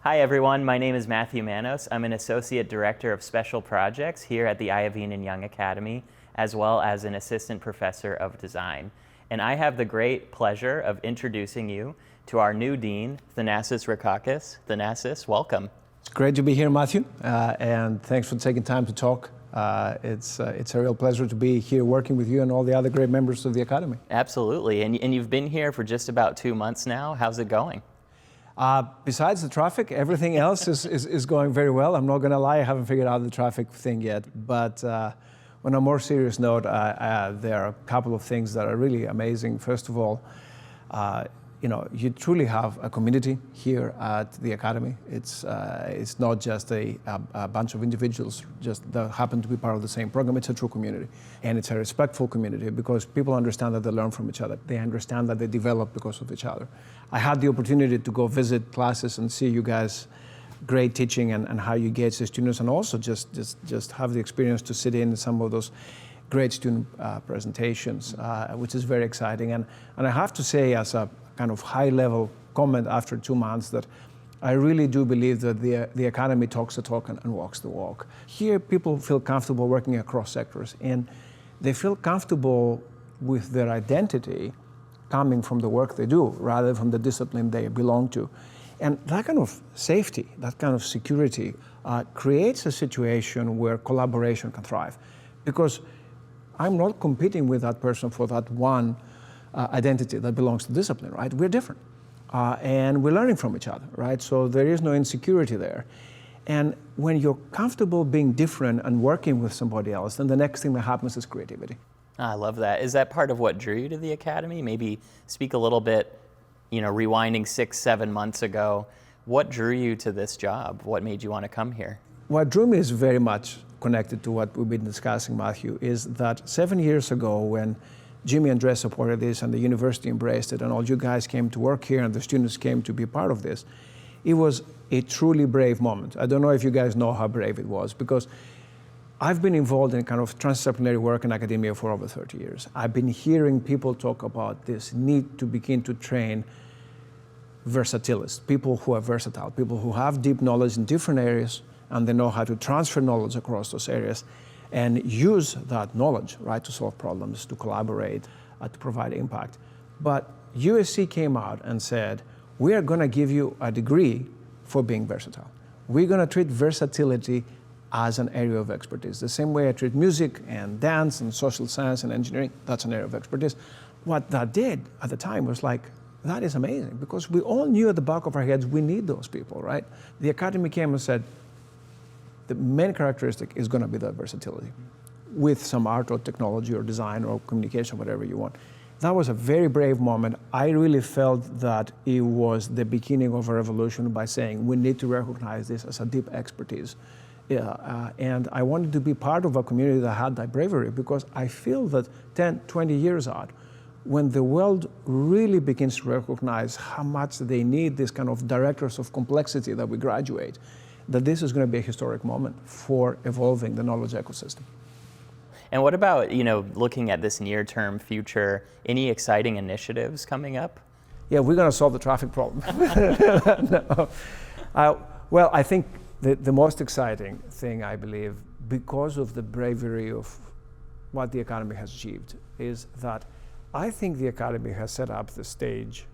Hi everyone, my name is Matthew Manos. I'm an Associate Director of Special Projects here at the Iovine and Young Academy, as well as an Assistant Professor of Design. And I have the great pleasure of introducing you to our new Dean, Thanassis Rikakis. Thanassis, welcome. It's great to be here, Matthew, and thanks for taking time to talk. It's a real pleasure to be here working with you and all the other great members of the Academy. Absolutely, and you've been here for just about 2 months now. How's it going? Besides the traffic, everything else is going very well. I'm not going to lie, I haven't figured out the traffic thing yet. But on a more serious note, there are a couple of things that are really amazing. First of all, you truly have a community here at the Academy. It's not just a bunch of individuals just that happen to be part of the same program. It's a true community, and it's a respectful community because people understand that they learn from each other. They understand that they develop because of each other. I had the opportunity to go visit classes and see you guys great teaching and how you engage the students, and also just have the experience to sit in some of those great student presentations, which is very exciting. And I have to say, as a kind of high-level comment after 2 months, that I really do believe that the Academy talks the talk and walks the walk. Here, people feel comfortable working across sectors, and they feel comfortable with their identity coming from the work they do, rather from the discipline they belong to. And that kind of safety, that kind of security, creates a situation where collaboration can thrive. Because I'm not competing with that person for that one identity that belongs to discipline, right? We're different, and we're learning from each other, right? So there is no insecurity there. And when you're comfortable being different and working with somebody else, then the next thing that happens is creativity. I love that. Is that part of what drew you to the Academy? Maybe speak a little bit, rewinding 6-7 months ago, what drew you to this job? What made you want to come here? What drew me is very much connected to what we've been discussing, Matthew, is that 7 years ago when Jimmy and Dre supported this and the university embraced it and all you guys came to work here and the students came to be part of this, it was a truly brave moment. I don't know if you guys know how brave it was, because I've been involved in kind of transdisciplinary work in academia for over 30 years. I've been hearing people talk about this need to begin to train versatilists, people who are versatile, people who have deep knowledge in different areas and they know how to transfer knowledge across those areas and use that knowledge, right, to solve problems, to collaborate, to provide impact. But USC came out and said, we are going to give you a degree for being versatile. We're going to treat versatility as an area of expertise. The same way I treat music and dance and social science and engineering, that's an area of expertise. What that did at the time was like, that is amazing, because we all knew at the back of our heads we need those people, right? The Academy came and said, the main characteristic is going to be that versatility with some art or technology or design or communication, whatever you want. That was a very brave moment. I really felt that it was the beginning of a revolution by saying we need to recognize this as a deep expertise. And I wanted to be part of a community that had that bravery, because I feel that 10, 20 years out, when the world really begins to recognize how much they need this kind of directors of complexity that we graduate, that this is going to be a historic moment for evolving the knowledge ecosystem. And what about, looking at this near-term future, any exciting initiatives coming up? Yeah, we're going to solve the traffic problem. No. Well, I think the most exciting thing, I believe, because of the bravery of what the Academy has achieved, is that I think the Academy has set up the stage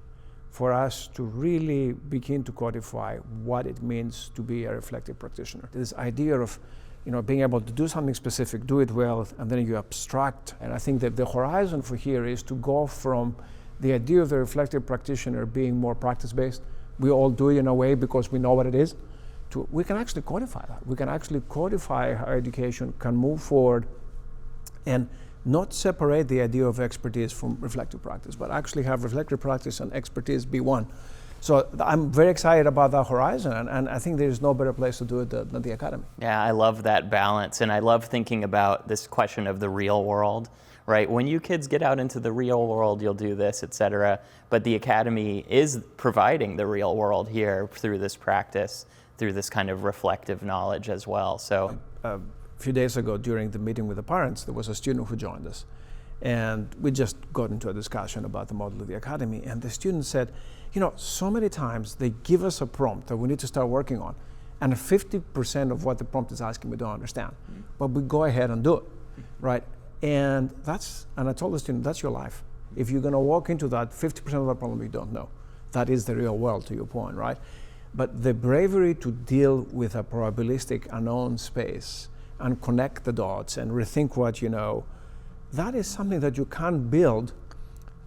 for us to really begin to codify what it means to be a reflective practitioner. This idea of being able to do something specific, do it well, and then you abstract. And I think that the horizon for here is to go from the idea of the reflective practitioner being more practice-based. We all do it in a way because we know what it is. We can actually codify that. We can actually codify how education can move forward and not separate the idea of expertise from reflective practice, but actually have reflective practice and expertise be one. So I'm very excited about that horizon, and I think there's no better place to do it than the Academy. Yeah, I love that balance, and I love thinking about this question of the real world, right? When you kids get out into the real world, you'll do this, et cetera, but the Academy is providing the real world here through this practice, through this kind of reflective knowledge as well. So a few days ago during the meeting with the parents, there was a student who joined us. And we just got into a discussion about the model of the academy, and the students said, so many times they give us a prompt that we need to start working on, and 50% of what the prompt is asking we don't understand, but we go ahead and do it, right? And I told the student, that's your life. If you're gonna walk into that, 50% of the problem you don't know. That is the real world, to your point, right? But the bravery to deal with a probabilistic unknown space and connect the dots and rethink what you know, that is something that you can't build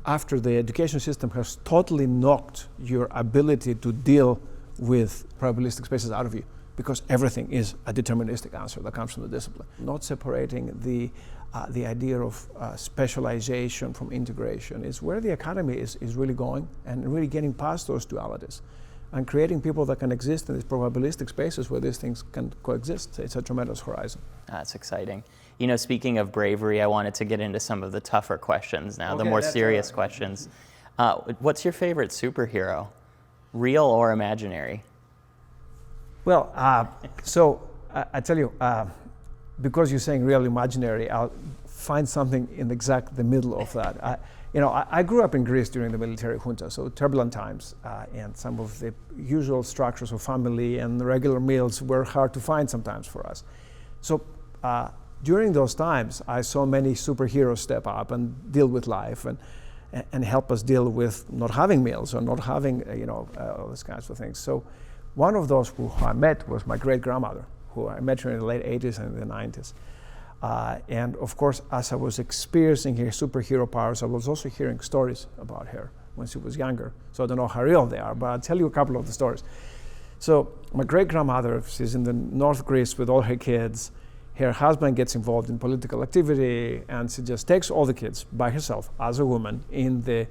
after the education system has totally knocked your ability to deal with probabilistic spaces out of you, because everything is a deterministic answer that comes from the discipline. Not separating the idea of specialization from integration is where the academy is really going, and really getting past those dualities and creating people that can exist in these probabilistic spaces where these things can coexist. It's a tremendous horizon. That's exciting. Speaking of bravery, I wanted to get into some of the tougher questions now, the more serious questions. What's your favorite superhero, real or imaginary? Well, I tell you, because you're saying real imaginary, I'll find something in the middle of that. I grew up in Greece during the military junta, so turbulent times, and some of the usual structures of family and regular meals were hard to find sometimes for us. So during those times, I saw many superheroes step up and deal with life and help us deal with not having meals or not having, all these kinds of things. So one of those who I met was my great-grandmother, who I met her in the late 80s and the 90s. And of course, as I was experiencing her superhero powers, I was also hearing stories about her when she was younger. So I don't know how real they are, but I'll tell you a couple of the stories. So my great-grandmother, she's in the North Greece with all her kids. Her husband gets involved in political activity, and she just takes all the kids by herself as a woman in the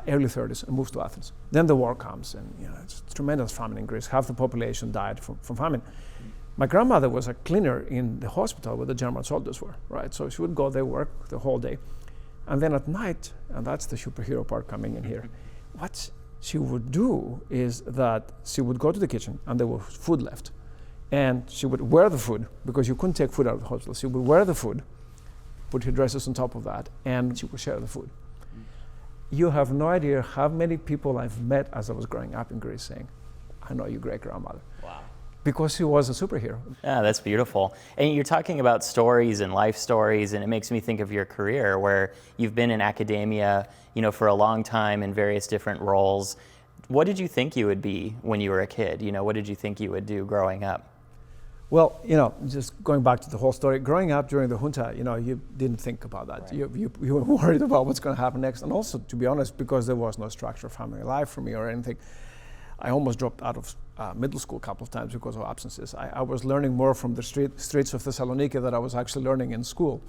early 30s and moves to Athens. Then the war comes, and it's a tremendous famine in Greece. Half the population died from famine. My grandmother was a cleaner in the hospital where the German soldiers were, right? So she would go there, work the whole day. And then at night, and that's the superhero part coming in here, what she would do is that she would go to the kitchen and there was food left. And she would wear the food, because you couldn't take food out of the hospital. She would wear the food, put her dresses on top of that, and she would share the food. You have no idea how many people I've met as I was growing up in Greece saying, I know your great-grandmother. Wow. Because she was a superhero. Yeah, that's beautiful. And you're talking about stories and life stories, and it makes me think of your career where you've been in academia, for a long time in various different roles. What did you think you would be when you were a kid? What did you think you would do growing up? Well, just going back to the whole story, growing up during the junta, you didn't think about that. Right. You were worried about what's going to happen next. And also, to be honest, because there was no structured family life for me or anything, I almost dropped out of middle school a couple of times because of absences. I was learning more from the streets of Thessaloniki than I was actually learning in school.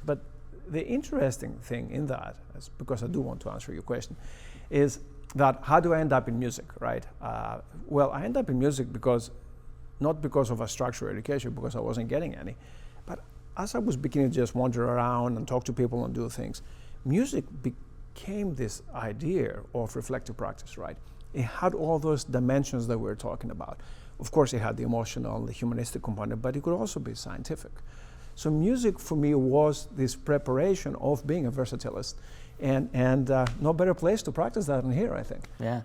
But the interesting thing in that, because I do want to answer your question, is that how do I end up in music, right? Well, I end up in music not because of a structured education, because I wasn't getting any, but as I was beginning to just wander around and talk to people and do things, music became this idea of reflective practice, right? It had all those dimensions that we're talking about. Of course, it had the emotional, the humanistic component, but it could also be scientific. So music for me was this preparation of being a versatilist, and no better place to practice that than here, I think. Yeah.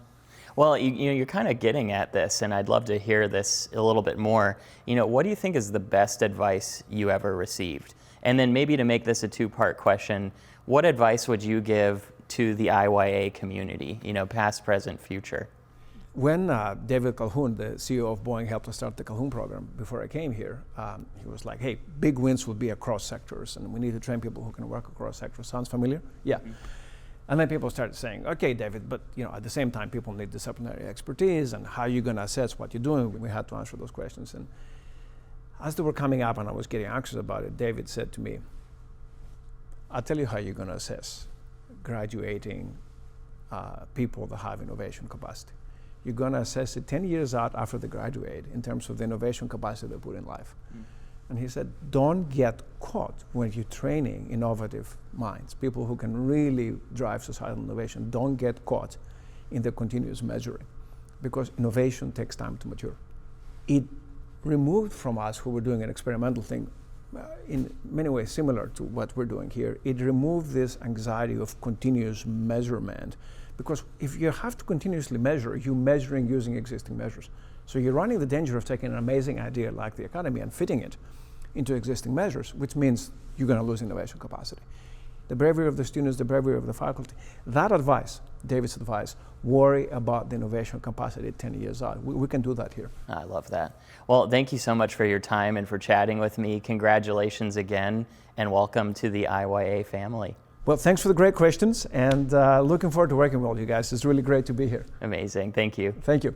Well, you're kind of getting at this, and I'd love to hear this a little bit more. What do you think is the best advice you ever received? And then maybe to make this a two-part question, what advice would you give to the IYA community, past, present, future? When David Calhoun, the CEO of Boeing, helped us start the Calhoun program before I came here, he was like, hey, big wins will be across sectors, and we need to train people who can work across sectors. Sounds familiar? Yeah. Mm-hmm. And then people started saying, okay, David, but at the same time, people need disciplinary expertise, and how are you going to assess what you're doing? We had to answer those questions. And as they were coming up and I was getting anxious about it, David said to me, I'll tell you how you're going to assess graduating people that have innovation capacity. You're going to assess it 10 years out after they graduate in terms of the innovation capacity they put in life. Mm. And he said, don't get caught when you're training innovative minds, people who can really drive societal innovation. Don't get caught in the continuous measuring, because innovation takes time to mature. It removed from us, who were doing an experimental thing, in many ways similar to what we're doing here. It removed this anxiety of continuous measurement, because if you have to continuously measure, you're measuring using existing measures. So you're running the danger of taking an amazing idea like the Academy and fitting it into existing measures, which means you're going to lose innovation capacity. The bravery of the students, the bravery of the faculty, that advice, David's advice, worry about the innovation capacity 10 years out. We can do that here. I love that. Well, thank you so much for your time and for chatting with me. Congratulations again, and welcome to the IYA family. Well, thanks for the great questions, and looking forward to working with all you guys. It's really great to be here. Amazing. Thank you. Thank you.